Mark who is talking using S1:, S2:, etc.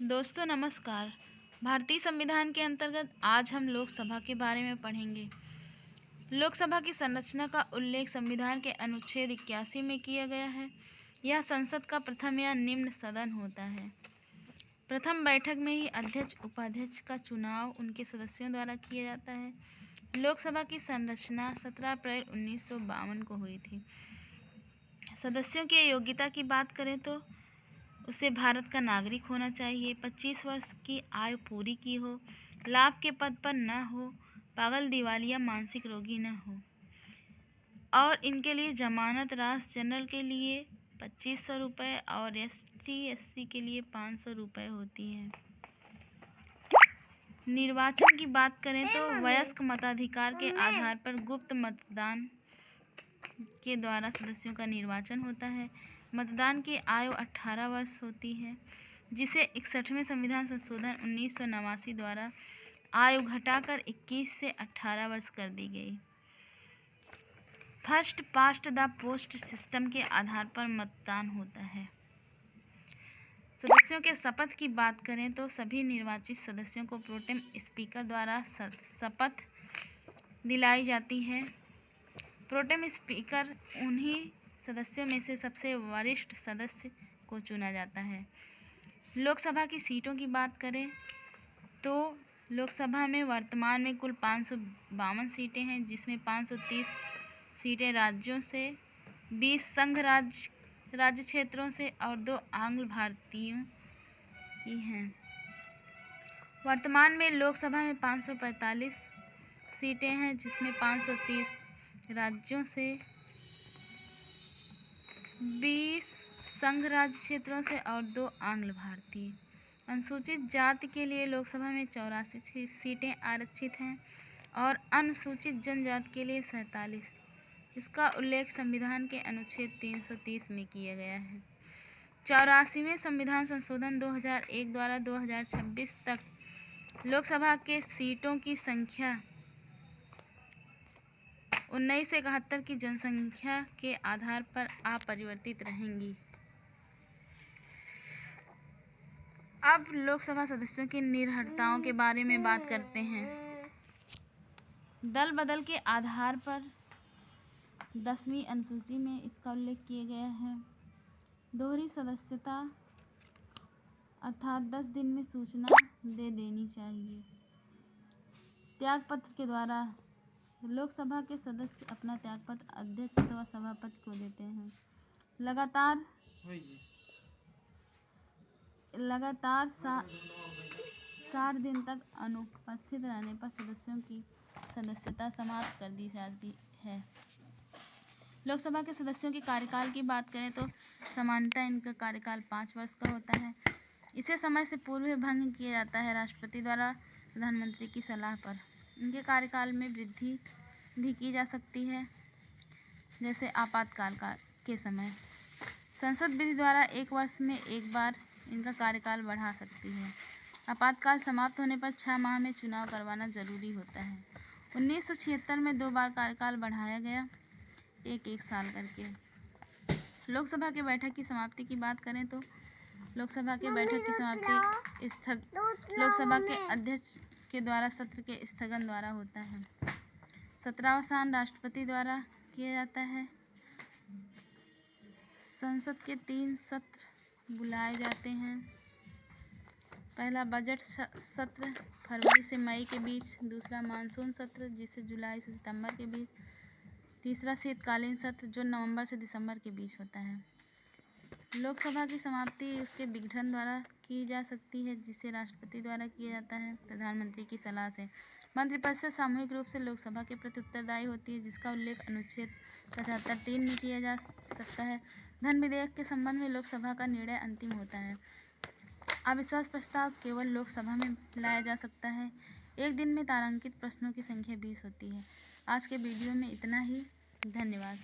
S1: दोस्तों नमस्कार। भारतीय संविधान के अंतर्गत आज हम लोकसभा के बारे में पढ़ेंगे। लोकसभा की संरचना का उल्लेख संविधान के अनुच्छेद 81 में किया गया है। यह संसद का प्रथम या निम्न सदन होता है। प्रथम बैठक में ही अध्यक्ष उपाध्यक्ष का चुनाव उनके सदस्यों द्वारा किया जाता है। लोकसभा की संरचना 17 अप्रैल 1952 को हुई थी। सदस्यों की योग्यता की बात करें तो उसे भारत का नागरिक होना चाहिए, 25 वर्ष की आयु पूरी की हो, लाभ के पद पर न हो, पागल, दिवालिया, मानसिक रोगी न हो और इनके लिए जमानत राशि जनरल के लिए 2500 रुपये और ST/SC के लिए 500 रुपये होती है। निर्वाचन की बात करें तो वयस्क मताधिकार के आधार पर गुप्त मतदान के द्वारा सदस्यों का निर्वाचन होता है। मतदान की आयु 18 वर्ष होती है, जिसे 61वें संविधान संशोधन 1989 द्वारा आयु घटाकर 21 से 18 वर्ष कर दी गई। First past the post system के आधार पर मतदान होता है। सदस्यों के शपथ की बात करें तो सभी निर्वाचित सदस्यों को प्रोटेम स्पीकर द्वारा शपथ दिलाई जाती है। प्रोटेम स्पीकर उन्हीं सदस्यों में से सबसे वरिष्ठ सदस्य को चुना जाता है। लोकसभा की सीटों की बात करें तो लोकसभा में वर्तमान में कुल 552 सीटें हैं, जिसमें 530 सीटें राज्यों से, 20 संघ राज्य क्षेत्रों से और 2 आंग्ल भारतीयों की हैं। वर्तमान में लोकसभा में 545 सीटें हैं, जिसमें 530 राज्यों से, 20 संघ राज्य क्षेत्रों से और 2 आंग्ल भारतीय। अनुसूचित जाति के लिए लोकसभा में 84 सीटें आरक्षित हैं और अनुसूचित जनजाति के लिए 47। इसका उल्लेख संविधान के अनुच्छेद 330 में किया गया है। 84वें संविधान संशोधन 2001 द्वारा 2026 तक लोकसभा के सीटों की संख्या 1971 की जनसंख्या के आधार पर अपरिवर्तित रहेंगी। अब लोकसभा सदस्यों की निर्भरताओं के बारे में बात करते हैं। दल बदल के आधार पर 10वीं अनुसूची में इसका उल्लेख किया गया है। दोहरी सदस्यता अर्थात 10 दिन में सूचना दे देनी चाहिए। त्यागपत्र के द्वारा लोकसभा के सदस्य अपना त्यागपत्र अध्यक्ष अथवा सभापति को देते हैं। लगातार 60 दिन तक अनुपस्थित रहने पर सदस्यों की सदस्यता समाप्त कर दी जाती है। लोकसभा के सदस्यों के कार्यकाल की बात करें तो सामान्यतः इनका कार्यकाल 5 वर्ष का होता है। इसे समय से पूर्व भंग किया जाता है राष्ट्रपति द्वारा प्रधानमंत्री की सलाह पर। इनके कार्यकाल में वृद्धि भी की जा सकती है, जैसे आपातकाल के समय। संसद विधि द्वारा 1 वर्ष में एक बार इनका कार्यकाल बढ़ा सकती है। आपातकाल समाप्त होने पर 6 माह में चुनाव करवाना जरूरी होता है। 1976 में 2 बार कार्यकाल बढ़ाया गया, एक साल करके। लोकसभा के बैठक की समाप्ति की बात करें तो लोकसभा के बैठक की समाप्ति लोकसभा के अध्यक्ष के द्वारा सत्र के स्थगन द्वारा होता है। सत्रावसान राष्ट्रपति द्वारा किया जाता है। संसद के 3 सत्र बुलाए जाते हैं। पहला बजट सत्र फरवरी से मई के बीच, दूसरा मानसून सत्र जिसे जुलाई से सितंबर के बीच, तीसरा शीतकालीन सत्र जो नवंबर से दिसंबर के बीच होता है। लोकसभा की समाप्ति उसके विघटन द्वारा की जा सकती है, जिसे राष्ट्रपति द्वारा किया जाता है प्रधानमंत्री की सलाह से। मंत्रिपरिषद सामूहिक रूप से लोकसभा के प्रति उत्तरदायी होती है, जिसका उल्लेख अनुच्छेद 75(3) में किया जा सकता है। धन विधेयक के संबंध में लोकसभा का निर्णय अंतिम होता है। अविश्वास प्रस्ताव केवल लोकसभा में लाया जा सकता है। एक दिन में तारांकित प्रश्नों की संख्या 20 होती है। आज के वीडियो में इतना ही। धन्यवाद।